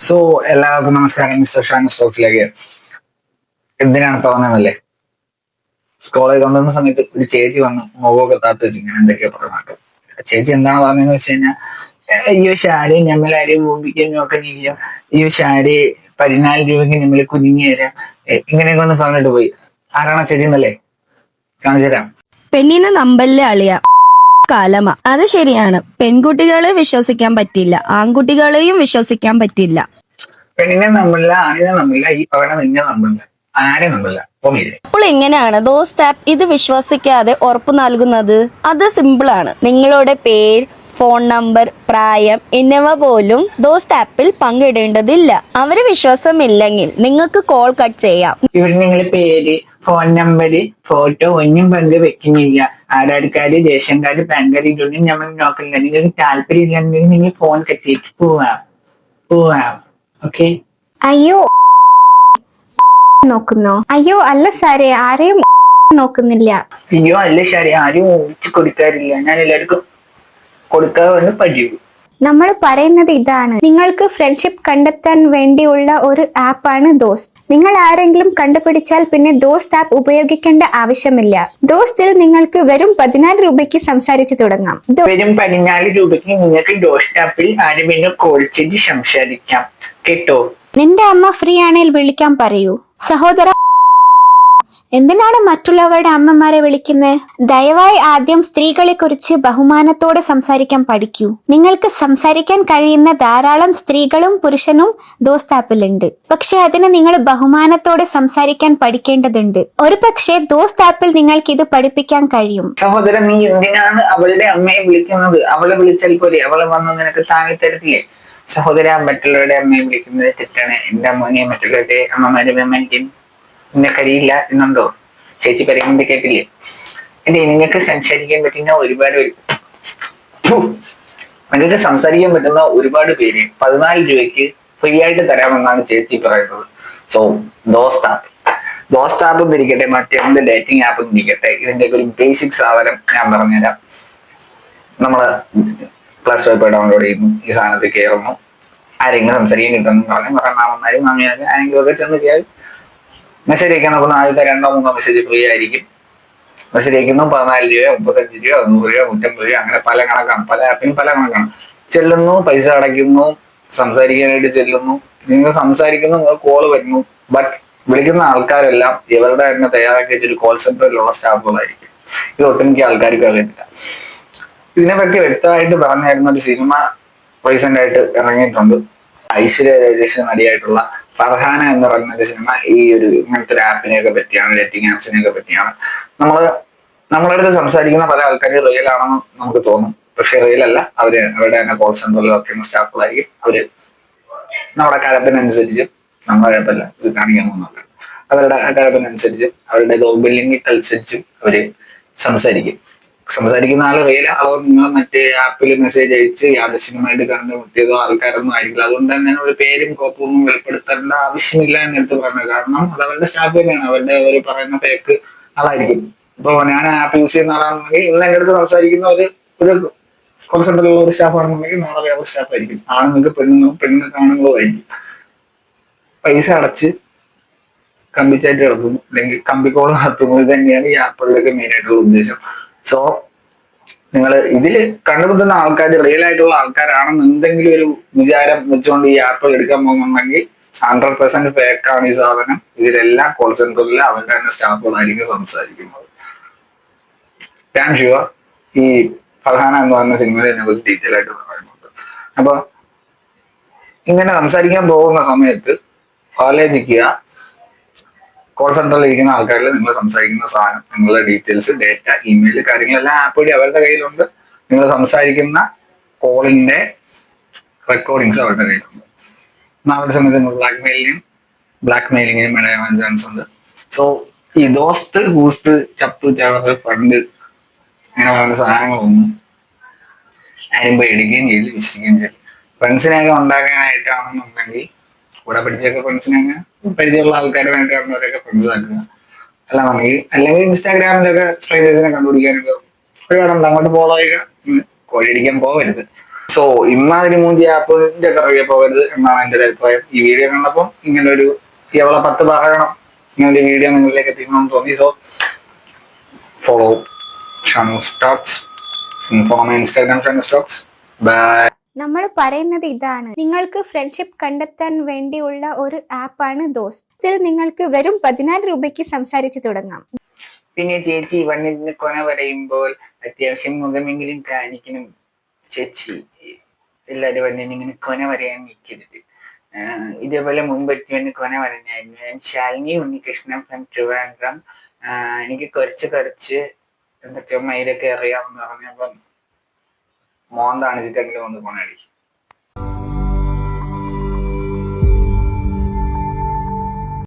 So എല്ലാവർക്കും നമസ്കാരം. Mister Shaan സ്റ്റോക്സിലേക്ക് എന്തിനാണ് പറഞ്ഞതല്ലേ, സ്ക്രോൾ ചെയ്തുകൊണ്ടിരുന്ന സമയത്ത് ഒരു ചേച്ചി വന്ന് മുഖമൊക്കെ താത്ത് വെച്ച് ഇങ്ങനെ എന്തൊക്കെയോ പറഞ്ഞു. ചേച്ചി എന്താണ് പറഞ്ഞതെന്ന് വെച്ച് കഴിഞ്ഞാൽ, അയ്യോ ഷാരി ഞമ്മലാരെയും ഭൂമിക്കാനും ഒക്കെ ഇല്ല, അയ്യോ ഷാരി 14 രൂപയ്ക്ക് ഞമ്മള് കുഞ്ഞിഞ്ഞു തരാം, ഇങ്ങനെയൊക്കെ ഒന്ന് പറഞ്ഞിട്ട് പോയി. ആരാണോ ചേച്ചി എന്നല്ലേ, കാണിച്ചു തരാം. പെണ്ണിനെ നമ്പല്ലേ അളിയ കാലമാ. അത് ശരിയാണ്, പെൺകുട്ടികളെ വിശ്വസിക്കാൻ പറ്റില്ല, ആൺകുട്ടികളെയും വിശ്വസിക്കാൻ പറ്റില്ല. പെണ്ണിനെ നമ്മളില്ല, ആണിനെ നമ്മളില്ല, ഈ പറയണ നിന്നെ നമ്മളില്ല, ആരെ നമ്മളില്ല. അപ്പോൾ എങ്ങനെയാണ് ദോസ്ത് ആപ്പ് ഇത് വിശ്വസിക്കാതെ ഉറപ്പു നൽകുന്നത്? അത് സിമ്പിളാണ്. നിങ്ങളുടെ പേര്, ഫോൺ നമ്പർ, പ്രായം എന്നിവ പോലും ദോസ്ത് ആപ്പിൽ പങ്കിടേണ്ടതില്ല. അവര് വിശ്വാസമില്ലെങ്കിൽ നിങ്ങൾക്ക് കോൾ കട്ട് ചെയ്യാം. ഇവിടെ നിങ്ങളെ പേര്, ഫോൺ നമ്പര്, ഫോട്ടോ ഒന്നും പങ്ക് വെക്കുന്നില്ല. Aadhaar card, ration card, pan card ഇതൊന്നും നമ്മൾ നോക്കില്ല. നിങ്ങൾക്ക് താല്പര്യം ഇല്ലെങ്കിൽ നിങ്ങൾ ഫോൺ കെട്ടിയിട്ട് പോവാം. ഓക്കെ. അയ്യോ നോക്കുന്നോ? അയ്യോ അല്ല സാറേ, ആരെയും നോക്കുന്നില്ല. അയ്യോ അല്ല ഷാരി, ആരും ഊഹിച്ച് കൊടുക്കാറില്ല. ഞാൻ എല്ലാവർക്കും കൊടുക്കാതെ പതിവ്. നമ്മൾ പറയുന്നത് ഇതാണ്, നിങ്ങൾക്ക് ഫ്രണ്ട്ഷിപ്പ് കണ്ടെത്താൻ വേണ്ടിയുള്ള ഒരു ആപ്പാണ് ദോസ്ത്. നിങ്ങൾ ആരെങ്കിലും കണ്ടുപിടിച്ചാൽ പിന്നെ ദോസ്ത് ആപ്പ് ഉപയോഗിക്കേണ്ട ആവശ്യമില്ല. ദോസ്തിൽ നിങ്ങൾക്ക് വെറും 14 രൂപയ്ക്ക് സംസാരിച്ചു തുടങ്ങാം. വെറും 14 രൂപയ്ക്ക് നിങ്ങൾക്ക് ദോസ്ത് ആപ്പിൽ ആരെങ്കിലും കോൾ ചെയ്ത് സംസാരിക്കാം കേട്ടോ. നിന്റെ അമ്മ ഫ്രീ ആണെങ്കിൽ വിളിക്കാൻ പറയൂ. സഹോദര, എന്തിനാണ് മറ്റുള്ളവരുടെ അമ്മമാരെ വിളിക്കുന്നത്? ദയവായി ആദ്യം സ്ത്രീകളെ കുറിച്ച് ബഹുമാനത്തോടെ സംസാരിക്കാൻ പഠിക്കൂ. നിങ്ങൾക്ക് സംസാരിക്കാൻ കഴിയുന്ന ധാരാളം സ്ത്രീകളും പുരുഷനും ദോസ്ത് ആപ്പിലുണ്ട്. പക്ഷെ അതിന് നിങ്ങൾ ബഹുമാനത്തോടെ സംസാരിക്കാൻ പഠിക്കേണ്ടതുണ്ട്. ഒരു പക്ഷേ ദോസ്ത് ആപ്പിൽ നിങ്ങൾക്ക് ഇത് പഠിപ്പിക്കാൻ കഴിയും. സഹോദരൻ, നീ എന്തിനാണ് അവളുടെ അമ്മയെ വിളിക്കുന്നത്? അവളെ വിളിച്ചാൽ പോരെ, അവളെ വന്ന് നിനക്ക് താങ്ങി തരത്തില്ലേ? സഹോദര, മറ്റുള്ളവരുടെ അമ്മയെ വിളിക്കുന്നത് തെറ്റാണ്. എന്റെ അമ്മനെ മറ്റുള്ളവരുടെ അമ്മമാരെ ബഹുമാനിക്കാൻ എന്നെ കഴിയില്ല എന്നുണ്ടോ? ചേച്ചി പറയുന്നത് കേട്ടില്ലേ? അല്ലേ, നിങ്ങൾക്ക് സംസാരിക്കാൻ പറ്റുന്ന ഒരുപാട് പേര് 14 രൂപയ്ക്ക് ഫ്രീ ആയിട്ട് തരാമെന്നാണ് ചേച്ചി പറയുന്നത്. സോ ദോസ്ത് ആപ്പ് ഇരിക്കട്ടെ, മറ്റെന്ത് ഡേറ്റിംഗ് ആപ്പ് ഇരിക്കട്ടെ, ഇതിന്റെ ഒരു ബേസിക് സാധനം ഞാൻ പറഞ്ഞുതരാം. നമ്മള് പ്ലസ് 5 ഡൗൺലോഡ് ചെയ്യുന്നു, ഈ സാധനത്തിൽ കയറുന്നു, ആരെങ്കിലും സംസാരിക്കാൻ കിട്ടുമെന്ന് പറഞ്ഞ് മാമന്മാരും മാമിയാരും ആരെങ്കിലും ഒക്കെ ചെന്ന് കയറി മെസ്സേജ് അയക്കാൻ നോക്കുന്ന ആദ്യത്തെ 2-3 മെസ്സേജ് ഫ്രീ ആയിരിക്കും. മെസ്സേജ് അയക്കുന്നു 14 രൂപ, 35 രൂപ, 100 രൂപ, 150 രൂപ, അങ്ങനെ പല കണക്കാണ്. പല ആപ്പിനും പല കണക്കാണ്. ചെല്ലുന്നു, പൈസ അടയ്ക്കുന്നു, സംസാരിക്കാനായിട്ട് ചെല്ലുന്നു, നിങ്ങൾ സംസാരിക്കുന്നു, കോള് വരുന്നു. ബട്ട് വിളിക്കുന്ന ആൾക്കാരെല്ലാം ഇവരുടെ തന്നെ തയ്യാറാക്കി വെച്ചൊരു കോൾ സെന്ററിലുള്ള സ്റ്റാഫുകളായിരിക്കും. ഇത് ഒട്ടുമിക്ക ആൾക്കാർക്ക് അറിയത്തില്ല. ഇതിനെപ്പറ്റി വ്യക്തമായിട്ട് പറഞ്ഞു തരുന്ന ഒരു സിനിമ റീസെന്റ് ആയിട്ട് ഇറങ്ങിയിട്ടുണ്ട്. ഐശ്വര്യ രാജേഷ് നടിയായിട്ടുള്ള ഫർഹാന എന്ന് പറയുന്ന ഒരു സിനിമ ഈ ഒരു ഇങ്ങനത്തെ ഒരു ആപ്പിനെയൊക്കെ പറ്റിയാണ്, ഡേറ്റിംഗ് ആപ്സിനെയൊക്കെ പറ്റിയാണ്. നമ്മളടുത്ത് സംസാരിക്കുന്ന പല ആൾക്കാരും റിയൽ ആണെന്ന് നമുക്ക് തോന്നും. പക്ഷെ റിയൽ അല്ല. അവരുടെ തന്നെ കോൾ സെന്ററിൽ വർക്ക് ചെയ്യുന്ന സ്റ്റാഫുകളായിരിക്കും. അവര് നമ്മുടെ കഴപ്പിനനുസരിച്ച്, നമ്മുടെ കഴപ്പല്ല ഇത് കാണിക്കാൻ പോകുന്നത്, അവരുടെ കഴപ്പിനനുസരിച്ച്, അവരുടെ ദൗർബല്യങ്ങൾക്കനുസരിച്ചും അവര് സംസാരിക്കുന്ന ആള് റിയൽ ആളോ നിങ്ങൾ മറ്റേ ആപ്പിൽ മെസ്സേജ് അയച്ച് യാദൃശ്ചികമായിട്ട് കണ്ടുമുട്ടിയതോ ആൾക്കാരൊന്നും ആയിരിക്കില്ല. അതുകൊണ്ട് തന്നെ ഒരു പേരും കോപ്പൊന്നും വെളിപ്പെടുത്തേണ്ട ആവശ്യമില്ല എന്നെടുത്ത് പറയുന്നത്. കാരണം അത് അവരുടെ സ്റ്റാഫ് തന്നെയാണ്, അവരുടെ ഒരു പറയുന്ന ഫേക്ക് ആളായിരിക്കും. ഇപ്പൊ ഞാൻ ആപ്പ് യൂസ് ചെയ്യുന്ന ആളാണെന്നുണ്ടെങ്കിൽ ഇന്ന് എൻ്റെ അടുത്ത് സംസാരിക്കുന്ന ഒരു കോൾ സെന്ററിലുള്ള ഒരു സ്റ്റാഫ് ആണെന്നുണ്ടെങ്കിൽ നാളെ വേറെ സ്റ്റാഫ് ആയിരിക്കും. ആണുങ്ങൾക്ക് പെണ്ണുങ്ങൾക്ക് ആണുങ്ങളും ആയിരിക്കും. പൈസ അടച്ച് കമ്പിച്ചായിട്ട് കിടത്തുന്നു, അല്ലെങ്കിൽ കമ്പിക്കോൾ നടത്തുന്നു. ഇത് തന്നെയാണ് ഈ ആപ്പുകളിലൊക്കെ മെയിൻ ആയിട്ടുള്ള ഉദ്ദേശം. സോ നിങ്ങൾ ഇതില് കണ്ടുമുട്ടുന്ന ആൾക്കാർ റിയൽ ആയിട്ടുള്ള ആൾക്കാരാണെന്ന് എന്തെങ്കിലും ഒരു വിചാരം വെച്ചുകൊണ്ട് ഈ ആപ്പ് എടുക്കാൻ പോകുന്നുണ്ടെങ്കിൽ 100% ഫേക്കാണ് ഈ സാധനം. ഇതിലെല്ലാം കോൾ സെന്ററിൽ അവരുടെ തന്നെ സ്റ്റാഫുകളായിരിക്കും സംസാരിക്കുന്നത്. ഞാൻ ഷുവർ ഈ ഫർഹാന എന്ന് പറയുന്ന സിനിമയിൽ എന്നെ കുറിച്ച് ഡീറ്റെയിൽ ആയിട്ട് പറയുന്നുണ്ട്. അപ്പൊ ഇങ്ങനെ സംസാരിക്കാൻ പോകുന്ന സമയത്ത് ആലോചിക്കുക, കോൾ സെന്ററിൽ ഇരിക്കുന്ന ആൾക്കാരിൽ നിങ്ങൾ സംസാരിക്കുന്ന സാധനം, നിങ്ങളുടെ ഡീറ്റെയിൽസ്, ഡേറ്റ, ഇമെയിൽ, കാര്യങ്ങളെല്ലാം ആപ്പ് വഴി അവരുടെ കയ്യിലുണ്ട്. നിങ്ങൾ സംസാരിക്കുന്ന കോളിന്റെ റെക്കോർഡിങ്സ് അവരുടെ കയ്യിലുണ്ട്. അവരുടെ സമയത്ത് നിങ്ങൾ ബ്ലാക്ക് മെയിലിങ്ങിനും ഇടയാവാൻ ചാൻസ് ഉണ്ട്. സോ ഈ ദോസ്ത്, ഗൂസ്ത്, ചപ്പ്, ചവറ്, ഫണ്ട് ഇങ്ങനെ പറയുന്ന സാധനങ്ങളൊന്നും ആരും പേടിക്കുകയും ചെയ്യില്ല, വിശ്വസിക്കുകയും ചെയ്യില്ല. ഫ്രണ്ട്സിനെയൊക്കെ ഉണ്ടാക്കാനായിട്ടാണെന്നുണ്ടെങ്കിൽ കൂടെ പഠിച്ചൊക്കെ ഫ്രണ്ട്സിനൊക്കെ പരിചയമുള്ള ആൾക്കാരുമായിട്ടാണ് ഫ്രണ്ട്സ് ആക്കുക. അല്ലെങ്കിൽ ഇൻസ്റ്റാഗ്രാമിലൊക്കെ സ്ട്രേഞ്ചേഴ്സിനെ കണ്ടുപിടിക്കാനൊക്കെ ഒരുപാടുണ്ട്. അങ്ങോട്ട് ഫോളോ ചെയ്യുക, കോഴിയടിക്കാൻ പോകരുത്. സോ ഇമാതിരി മൂഞ്ചി ആപ്പിന്റെ പിറകെ പോകരുത് എന്നാണ് എൻ്റെ ഒരു അഭിപ്രായം. ഈ വീഡിയോ കണ്ടപ്പോൾ ഇങ്ങനെ ഒരു എവളെ 10 പറയണം ഇങ്ങനെ ഒരു വീഡിയോ നിങ്ങളിലേക്ക് എത്തിക്കണമെന്ന് തോന്നി. So follow Shanoos talks, follow my Instagram Shanoos talks. Bye. നമ്മൾ പറയുന്നത് ഇതാണ്, നിങ്ങൾക്ക് ഫ്രണ്ട്ഷിപ്പ് കണ്ടെത്താൻ വേണ്ടിയുള്ള ഒരു ആപ്പാണ് ദോസ്ത്. ഇതിൽ നിങ്ങൾക്ക് വെറും 14 രൂപയ്ക്ക് സംസാരിച്ചു തുടങ്ങാം. പിന്നെ ചേച്ചി വന്നിരുന്ന് കൊന പറയുമ്പോൾ അത്യാവശ്യം മുഖമെങ്കിലും കാണിക്കണം ചേച്ചി. എല്ലാവരും വന്നിങ്ങനെ കൊന പറയാൻ നിൽക്കരുത്. ഇതേപോലെ മുൻപറ്റി വന്ന് കൊന പറഞ്ഞായിരുന്നു. ഞാൻ ശാലിനി ഉണ്ണികൃഷ്ണൻ ഫ്രം ട്രിവാൻഡ്രം. എനിക്ക് കുറച്ച് എന്തൊക്കെയോ മയിലൊക്കെ അറിയാമെന്ന് പറഞ്ഞപ്പം മോന്താണ് ചിത്തെങ്കിലും ഒന്ന് കൊണടി.